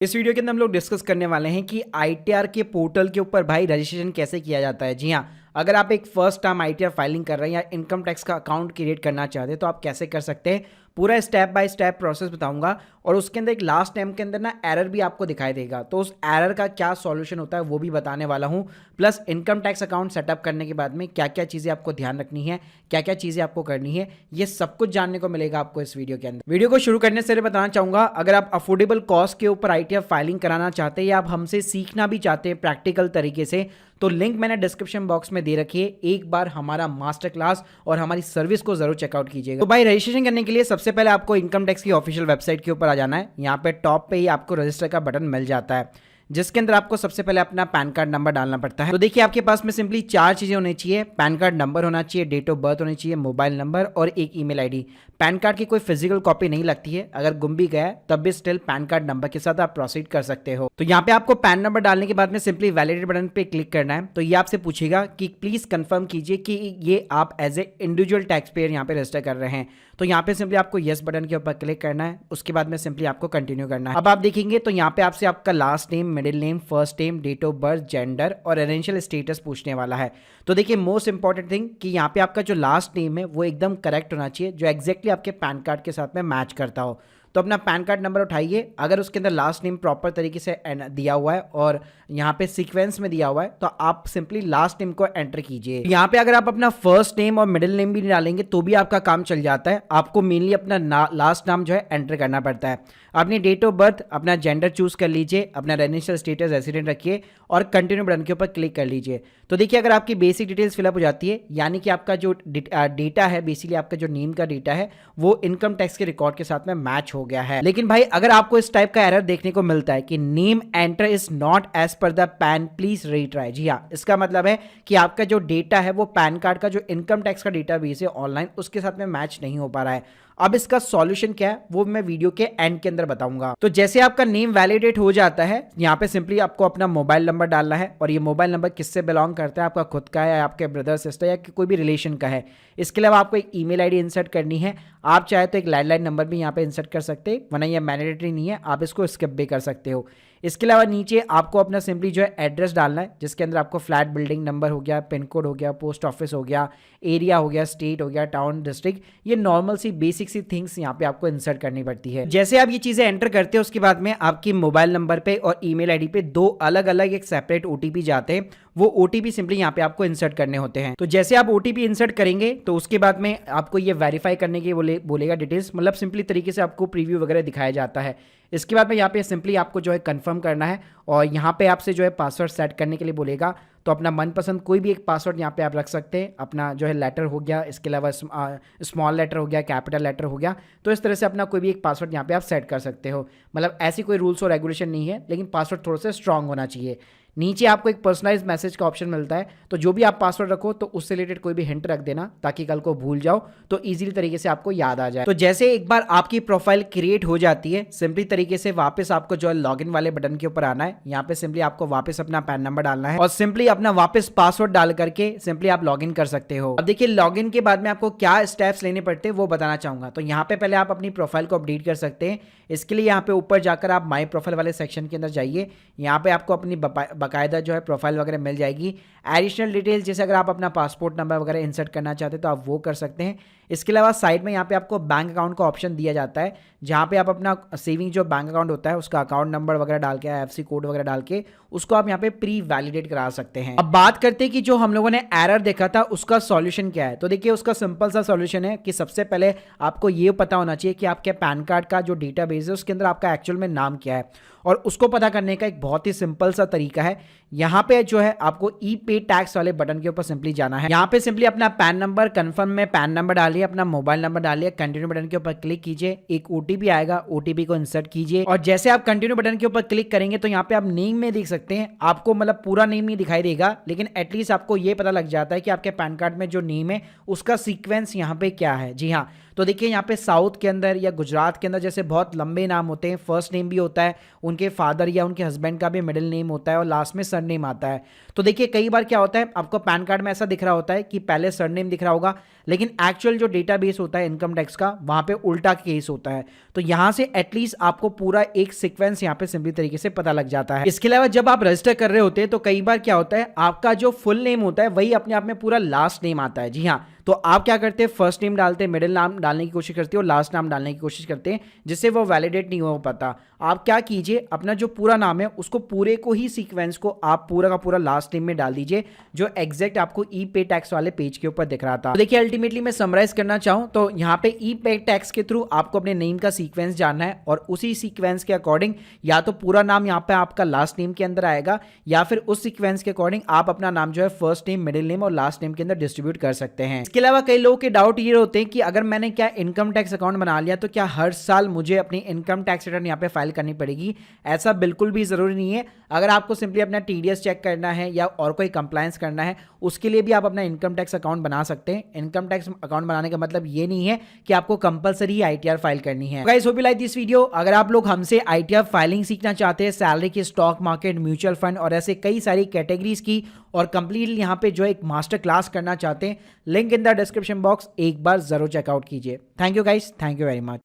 इस वीडियो के अंदर हम लोग डिस्कस करने वाले हैं कि आईटीआर के पोर्टल के ऊपर भाई रजिस्ट्रेशन कैसे किया जाता है। जी हाँ, अगर आप एक फर्स्ट टाइम आईटीआर फाइलिंग कर रहे हैं या इनकम टैक्स का अकाउंट क्रिएट करना चाहते हैं तो आप कैसे कर सकते हैं, पूरा स्टेप बाय स्टेप प्रोसेस बताऊंगा। और उसके अंदर एक लास्ट टाइम के अंदर ना एरर भी आपको दिखाई देगा, तो उस एरर का क्या सॉल्यूशन होता है वो भी बताने वाला हूँ। Plus income tax account setup करने के बाद में क्या क्या चीज़ें आपको ध्यान रखनी है, क्या क्या चीज़ें आपको करनी है, ये सब कुछ जानने को मिलेगा आपको इस वीडियो के अंदर। वीडियो को शुरू करने से पहले बताना चाहूँगा, अगर आप अफोर्डेबल कॉस्ट के ऊपर आईटीआर फाइलिंग कराना चाहते हैं या आप हमसे सीखना भी चाहते हैं प्रैक्टिकल तरीके से, तो लिंक मैंने डिस्क्रिप्शन बॉक्स में दे रखी है। एक बार हमारा मास्टर क्लास और हमारी सर्विस को जरूर चेकआउट कीजिएगा। तो भाई रजिस्ट्रेशन करने के लिए सबसे पहले आपको इनकम टैक्स की ऑफिशियल वेबसाइट के ऊपर आ जाना है। यहाँ पे टॉप पे ही आपको रजिस्टर का बटन मिल जाता है, जिसके अंदर आपको सबसे पहले अपना पैन कार्ड नंबर डालना पड़ता है। तो देखिए आपके पास में सिंपली 4 चीजें होनी चाहिए। पैन कार्ड नंबर होना चाहिए, डेट ऑफ बर्थ होनी चाहिए, मोबाइल नंबर और एक ईमेल आईडी। पैन कार्ड की कोई फिजिकल कॉपी नहीं लगती है, अगर गुम भी गया तब भी स्टिल पैन कार्ड नंबर के साथ आप प्रोसीड कर सकते हो। तो यहाँ पे आपको पैन नंबर डालने के बाद में सिंपली वैलिडेट बटन पे क्लिक करना है। तो ये आपसे पूछेगा कि प्लीज कंफर्म कीजिए कि ये आप as a individual tax payer यहाँ पे रजिस्टर कर रहे हैं। तो यहाँ पे सिंपली आपको यस बटन के ऊपर क्लिक करना है, उसके बाद में सिंपली आपको कंटिन्यू करना है। अब आप देखेंगे तो यहाँ पे आपसे आपका last name, middle name, first name, date of birth, gender और फाइनेंशियल स्टेटस पूछने वाला है। तो देखिए मोस्ट इंपॉर्टेंट थिंग कि यहाँ पे आपका जो लास्ट नेम है वो एकदम करेक्ट होना चाहिए, जो एग्जैक्टली आपके पैन कार्ड के साथ में मैच करता हो। तो अपना पैन कार्ड नंबर उठाइए, अगर उसके अंदर लास्ट नेम प्रॉपर तरीके से दिया हुआ है और यहाँ पे सीक्वेंस में दिया हुआ है तो आप सिंपली लास्ट नेम को एंटर कीजिए। यहाँ पे अगर आप अपना फर्स्ट नेम और मिडिल नेम भी डालेंगे तो भी आपका काम चल जाता है। आपको मेनली अपना लास्ट नाम जो है एंटर करना पड़ता है। अपनी डेट ऑफ बर्थ, अपना जेंडर चूज कर लीजिए, अपना रेजिडेंशियल स्टेटस रेसिडेंट रखिए और कंटिन्यू बटन के ऊपर क्लिक कर लीजिए। तो देखिए अगर आपकी बेसिक डिटेल्स फिलअप हो जाती है, यानी कि आपका जो डेटा है, बेसिकली आपका जो नेम का डेटा है वो इनकम टैक्स के रिकॉर्ड के साथ में मैच हो गया है। लेकिन भाई अगर आपको इस टाइप का एरर देखने को मिलता है कि name enter is not as per the PAN, please retry. जी हाँ, इसका मतलब है कि आपका जो डेटा है वो पैन कार्ड का जो इनकम टैक्स का डेटा बेस है ऑनलाइन, उसके साथ में मैच नहीं हो पा रहा है। अब इसका सॉल्यूशन क्या है वो मैं वीडियो के एंड के अंदर बताऊंगा। तो जैसे आपका नेम वैलिडेट हो जाता है, यहाँ पे सिंपली आपको अपना मोबाइल नंबर डालना है और ये मोबाइल नंबर किससे बिलोंग करता है, आपका खुद का है या आपके ब्रदर सिस्टर या कोई भी रिलेशन का है। इसके अलावा आपको एक ईमेल आईडी इंसर्ट करनी है। आप चाहे तो एक लैंडलाइन नंबर भी यहाँ पे इंसर्ट कर सकते हैं, वरना ये मैंडेटरी नहीं है, आप इसको स्किप भी कर सकते हो। इसके अलावा नीचे आपको अपना सिंपली जो है एड्रेस डालना है, जिसके अंदर आपको फ्लैट, बिल्डिंग नंबर हो गया, पिन कोड हो गया, पोस्ट ऑफिस हो गया, एरिया हो गया, स्टेट हो गया, टाउन, डिस्ट्रिक्ट, ये नॉर्मल सी बेसिक सी थिंग्स यहाँ पे आपको इंसर्ट करनी पड़ती है। जैसे आप ये चीजें एंटर करते हो उसके बाद में आपकी मोबाइल नंबर पे और ईमेल आईडी पे 2 अलग अलग एक सेपरेट ओटीपी जाते हैं। वो ओटीपी सिंपली यहाँ पे आपको इंसर्ट करने होते हैं। तो जैसे आप ओटीपी इंसर्ट करेंगे तो उसके बाद में आपको ये वेरीफाई करने के बोलेगा डिटेल्स, मतलब सिंपली तरीके से आपको प्रीव्यू वगैरह दिखाया जाता है। इसके बाद में यहाँ पे सिंपली आपको जो है कंफर्म करना है और यहाँ पे आपसे जो है पासवर्ड सेट करने के लिए बोलेगा। तो अपना मनपसंद कोई भी एक पासवर्ड यहाँ पे आप रख सकते हैं। अपना जो है लेटर हो गया, इसके अलावा स्मॉल लेटर हो गया, कैपिटल लेटर हो गया, तो इस तरह से अपना कोई भी एक पासवर्ड यहाँ पे आप सेट कर सकते हो। मतलब ऐसी कोई रूल्स और रेगुलेशन नहीं है, लेकिन पासवर्ड थोड़ा सा स्ट्रांग होना चाहिए। नीचे आपको एक पर्सनलाइज मैसेज का ऑप्शन मिलता है, तो जो भी आप पासवर्ड रखो तो उससे रिलेटेड कोई भी हिंट रख देना ताकि कल को भूल जाओ तो इजीली तरीके से आपको याद आ जाए। तो जैसे एक बार आपकी प्रोफाइल क्रिएट हो जाती है, सिंपली तरीके से वापस आपको जो है लॉगिन वाले बटन के ऊपर आना है। यहाँ पे सिंपली आपको वापस अपना पैन नंबर डालना है और सिंपली अपना वापस पासवर्ड डाल करके सिंपली आप लॉगिन कर सकते हो। अब देखिए लॉगिन के बाद में आपको क्या स्टेप्स लेने पड़ते हैं वो बताना चाहूंगा। तो यहाँ पे पहले आप अपनी प्रोफाइल को अपडेट कर सकते हैं। इसके लिए यहाँ पे ऊपर जाकर आप माई प्रोफाइल वाले सेक्शन के अंदर जाइए। यहाँ पे आपको अपनी बाकायदा जो है प्रोफाइल वगैरह मिल जाएगी। एडिशनल डिटेल्स जैसे अगर आप अपना पासपोर्ट नंबर वगैरह इंसर्ट करना चाहते हैं तो आप वो कर सकते हैं। इसके अलावा साइड में यहाँ पे आपको बैंक अकाउंट का ऑप्शन दिया जाता है, जहाँ पे आप अपना सेविंग जो बैंक अकाउंट होता है उसका अकाउंट नंबर वगैरह डाल के, IFSC कोड वगैरह डाल के उसको आप यहाँ पे प्री वैलिडेट करा सकते हैं। अब बात करते हैं कि जो हम लोगों ने एरर देखा था उसका सॉल्यूशन क्या है। तो देखिए उसका सिंपल सा सॉल्यूशन है कि सबसे पहले आपको ये पता होना चाहिए कि आपके पैन कार्ड का जो डेटाबेस है उसके अंदर आपका एक्चुअल में नाम क्या है, और उसको पता करने का एक बहुत ही सिंपल सा तरीका है। यहाँ पे जो है आपको ई पे टैक्स वाले बटन के ऊपर सिंपली जाना है। यहाँ पे सिंपली अपना पैन नंबर, कंफर्म में पैन नंबर डालिए, अपना मोबाइल नंबर डालिए, कंटिन्यू बटन के ऊपर क्लिक कीजिए, एक ओटीपी आएगा, ओटीपी को इंसर्ट कीजिए और जैसे आप कंटिन्यू बटन के ऊपर क्लिक करेंगे तो यहाँ पे आप नेम में देख सकते हैं, आपको मतलब पूरा नेम नहीं दिखाई देगा, लेकिन एटलीस्ट आपको ये पता लग जाता है कि आपके पैन कार्ड में जो नेम है उसका सीक्वेंस यहाँ पे क्या है। जी हाँ, तो तो देखिए यहाँ पे साउथ के अंदर या गुजरात के अंदर जैसे बहुत लंबे नाम होते हैं, फर्स्ट नेम भी होता है, उनके फादर या उनके हस्बैंड का भी मिडिल नेम होता है और लास्ट में सरनेम आता है। तो देखिए कई बार क्या होता है, आपको पैन कार्ड में ऐसा दिख रहा होता है कि पहले सरनेम दिख रहा होगा, लेकिन एक्चुअल जो डेटाबेस होता है इनकम टैक्स का, वहां पे उल्टा केस होता है। तो यहां से एटलीस्ट आपको पूरा एक सीक्वेंस यहां पे सिंपली तरीके से पता लग जाता है। इसके अलावा जब आप रजिस्टर कर रहे होते हैं तो कई बार क्या होता है, आपका जो फुल नेम होता है वही अपने आप में पूरा लास्ट नेम आता है। जी हाँ, तो आप क्या करते हैं, फर्स्ट नेम डालते हैं, मिडिल नाम डालने की कोशिश करते हैं और लास्ट नाम डालने की कोशिश करते हैं, जिससे वो वैलिडेट नहीं हो पाता। आप क्या कीजिए, अपना जो पूरा नाम है उसको पूरे को ही सीक्वेंस को आप पूरा का पूरा लास्ट नेम में डाल दीजिए, जो एग्जैक्ट आपको ई पे टैक्स वाले पेज के ऊपर दिख रहा था। तो देखिए अल्टीमेटली मैं समराइज करना चाहूं तो यहाँ पे ई पे टैक्स के थ्रू आपको अपने नेम का सीक्वेंस जानना है और उसी सीक्वेंस के अकॉर्डिंग या तो पूरा नाम यहाँ पे आपका लास्ट नेम के अंदर आएगा या फिर उस सीक्वेंस के अकॉर्डिंग आप अपना नाम जो है फर्स्ट नेम, मिडिल नेम और लास्ट नेम के अंदर डिस्ट्रीब्यूट कर सकते हैं। इसके अलावा कई लोगों के डाउट ये होते हैं कि अगर मैंने क्या इनकम टैक्स अकाउंट बना लिया तो क्या हर साल मुझे अपनी इनकम टैक्स रिटर्न यहाँ पे फाइल करनी पड़ेगी? ऐसा बिल्कुल भी जरूरी नहीं है। अगर आपको सिंपली अपना टीडीएस चेक करना है या और कोई कंप्लायंस करना है, उसके लिए भी आप अपना इनकम टैक्स अकाउंट बना सकते हैं। इनकम टैक्स अकाउंट बनाने का मतलब ये नहीं है कि आपको कंपलसरी आईटीआर फाइल करनी है। Guys hope you like this video. अगर आप लोग हमसे आईटीआर फाइलिंग सीखना चाहते हैं, सैलरी की, स्टॉक मार्केट, म्यूचुअल फंड और ऐसे कई सारी कैटेगरीज की, और कंप्लीटली यहाँ पे जो एक मास्टर क्लास करना चाहते हैं, link in the description box एक बार जरूर चेकआउट कीजिए। Thank you guys, thank you very much.